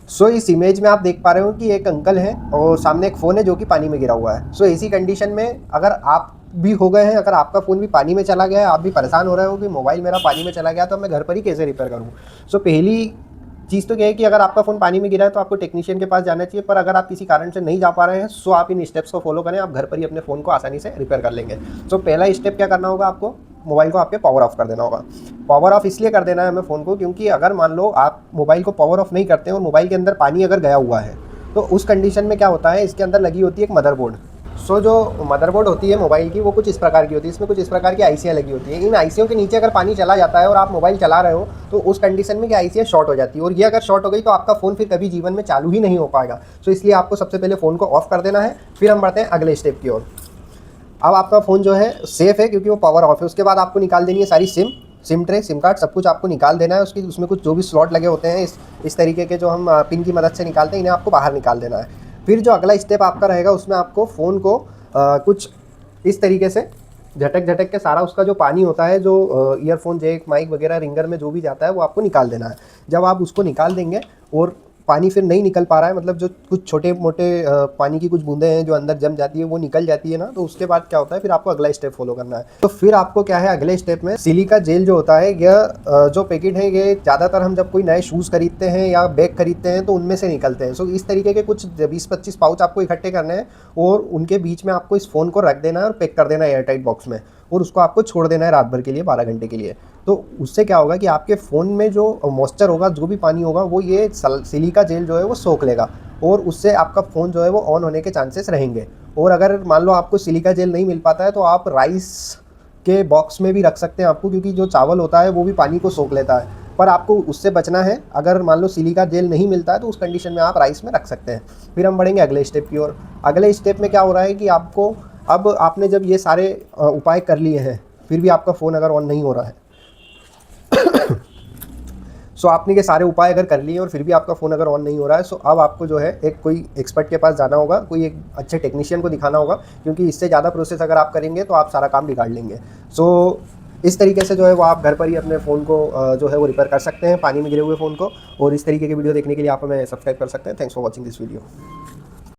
सो इस इमेज में आप देख पा रहे हो कि एक अंकल हैं और सामने एक फ़ोन है जो कि पानी में गिरा हुआ है। सो ऐसी कंडीशन में अगर आप भी हो गए हैं, अगर आपका फ़ोन भी पानी में चला गया है, आप भी परेशान हो रहे हो कि मोबाइल मेरा पानी में चला गया तो मैं घर पर ही कैसे रिपेयर करूँ। सो पहली चीज़ तो क्या है कि अगर आपका फ़ोन पानी में गिरा है तो आपको टेक्नीशियन के पास जाना चाहिए, पर अगर आप किसी कारण से नहीं जा पा रहे हैं सो आप इन स्टेप्स को फॉलो करें, आप घर पर ही अपने फ़ोन को आसानी से रिपेयर कर लेंगे। सो पहला स्टेप क्या करना होगा, आपको मोबाइल को आपके पावर ऑफ कर देना होगा। पावर ऑफ इसलिए कर देना है हमें फ़ोन को, क्योंकि अगर मान लो आप मोबाइल को पावर ऑफ नहीं करते और मोबाइल के अंदर पानी अगर गया हुआ है तो उस कंडीशन में क्या होता है, इसके अंदर लगी होती है एक मदरबोर्ड। सो जो मदरबोर्ड होती है मोबाइल की वो कुछ इस प्रकार की होती है, इसमें कुछ इस प्रकार की आईसियाँ लगी होती हैं। इन आईसियों के नीचे अगर पानी चला जाता है और आप मोबाइल चला रहे हो तो उस कंडीशन में क्या आईसियाँ शॉर्ट हो जाती है, और ये अगर शॉर्ट हो गई तो आपका फ़ोन फिर कभी जीवन में चालू ही नहीं हो पाएगा। सो इसलिए आपको सबसे पहले फ़ोन को ऑफ कर देना है। फिर हम बढ़ते हैं अगले स्टेप की ओर। अब आपका फ़ोन जो है सेफ़ है क्योंकि वो पावर ऑफ है। उसके बाद आपको निकाल देनी है सारी सिम ट्रे, सिम कार्ड, सब कुछ आपको निकाल देना है। उसमें कुछ जो भी स्लॉट लगे होते हैं इस तरीके के जो हम पिन की मदद से निकालते हैं, इन्हें आपको बाहर निकाल देना है। फिर जो अगला स्टेप आपका रहेगा उसमें आपको फ़ोन को कुछ इस तरीके से झटक झटक के सारा उसका जो पानी होता है, जो ईयरफोन जैक, माइक वगैरह, रिंगर में जो भी जाता है वो आपको निकाल देना है। जब आप उसको निकाल देंगे और पानी फिर नहीं निकल पा रहा है, मतलब जो कुछ छोटे मोटे पानी की कुछ बूंदें हैं जो अंदर जम जाती है वो निकल जाती है ना, तो उसके बाद क्या होता है, फिर आपको अगला स्टेप फॉलो करना है। तो फिर आपको क्या है, अगले स्टेप में सिलिका जेल जो होता है, यह जो पैकेट है ये ज़्यादातर हम जब कोई नए शूज़ खरीदते हैं या बैग खरीदते हैं तो उनमें से निकलते हैं। सो इस तरीके के कुछ 20-25 पाउच आपको इकट्ठे करने हैं और उनके बीच में आपको इस फ़ोन को रख देना है और पैक कर देना है एयरटाइट बॉक्स में, और उसको आपको छोड़ देना है रात भर के लिए, 12 घंटे के लिए। तो उससे क्या होगा कि आपके फ़ोन में जो मॉइस्चर होगा, जो भी पानी होगा, वो ये सिलिका जेल जो है वो सोख लेगा और उससे आपका फ़ोन जो है वो ऑन होने के चांसेस रहेंगे। और अगर मान लो आपको सिलिका जेल नहीं मिल पाता है तो आप राइस के बॉक्स में भी रख सकते हैं आपको, क्योंकि जो चावल होता है वो भी पानी को सोख लेता है। पर आपको उससे बचना है। अगर मान लो सिलिका जेल नहीं मिलता है तो उस कंडीशन में आप राइस में रख सकते हैं। फिर हम बढ़ेंगे अगले स्टेप की ओर। अगले स्टेप में क्या हो रहा है कि आपको, अब आपने जब ये सारे उपाय कर लिए हैं फिर भी आपका फ़ोन अगर ऑन नहीं हो रहा है सो आपने ये सारे उपाय अगर कर लिए और फिर भी आपका फ़ोन अगर ऑन नहीं हो रहा है, सो अब आपको जो है एक कोई एक्सपर्ट के पास जाना होगा, कोई एक अच्छे टेक्नीशियन को दिखाना होगा, क्योंकि इससे ज़्यादा प्रोसेस अगर आप करेंगे तो आप सारा काम बिगाड़ लेंगे। सो इस तरीके से जो है वो आप घर पर ही अपने फ़ोन को जो है वो रिपेयर कर सकते हैं, पानी में गिरे हुए फ़ोन को। और इस तरीके की वीडियो देखने के लिए आप हमें सब्सक्राइब कर सकते हैं। Thanks for watching this video.